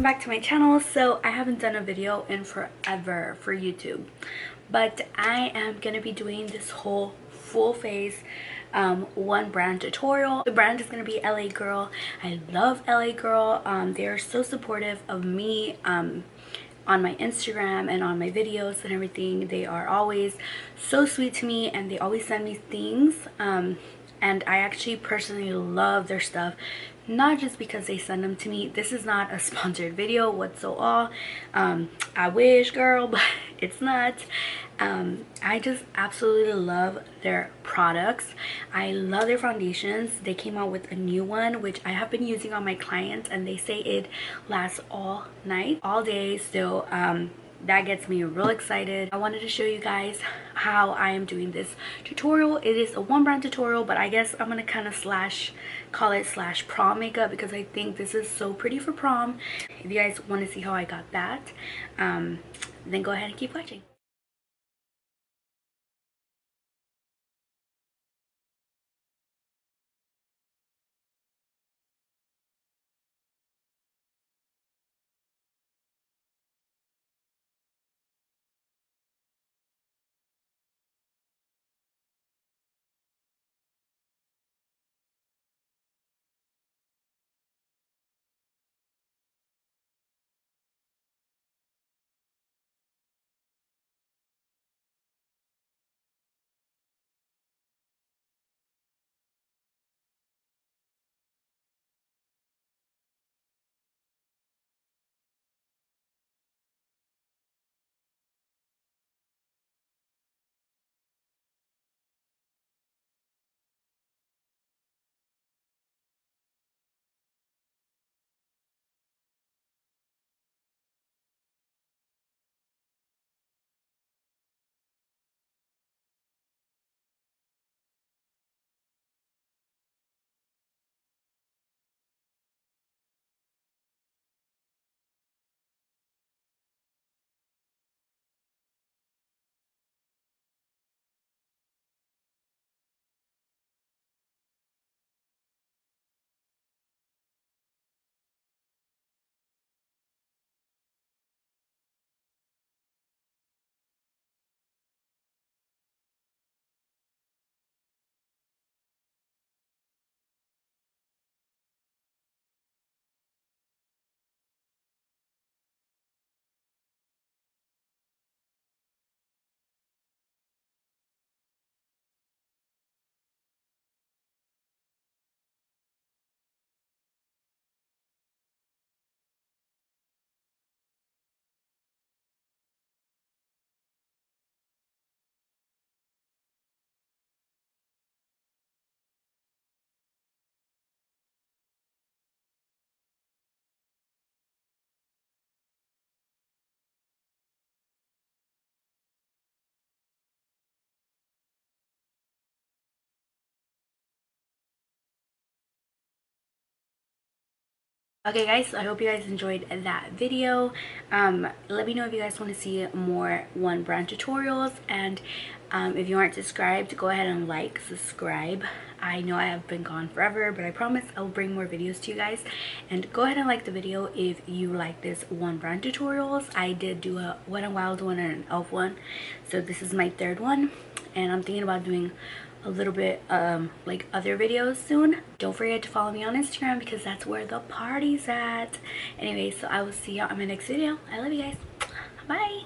back to my channel. So I haven't done a video in forever for YouTube, but I am gonna be doing this whole full face one brand tutorial. The brand is gonna be LA Girl. I love LA Girl. They are so supportive of me on my Instagram and on my videos and everything. They are always so sweet to me, and they always send me things, and I actually personally love their stuff, not just because they send them to me. This is not a sponsored video whatsoever. I wish, girl, but it's not. I just absolutely love their products. I love their foundations. They came out with a new one which I have been using on my clients, and they say it lasts all night, all day. So that gets me real excited. I wanted to show you guys how I am doing this tutorial. It is a one brand tutorial, but I guess I'm gonna kind of call it slash prom makeup, because I think this is so pretty for prom. If you guys want to see how I got that, then go ahead and keep watching. Okay guys, so I hope you guys enjoyed that video. Let me know if you guys want to see more one brand tutorials, and if you aren't subscribed, go ahead and subscribe. I know I have been gone forever, but I promise I will bring more videos to you guys. And go ahead and like the video if you like this one brand tutorials. I did do a Wet n Wild one and an elf one, so this is my third one, and I'm thinking about doing a little bit like other videos soon. Don't forget to follow me on Instagram, because that's where the party's at. Anyway, so I will see y'all in my next video. I love you guys. Bye.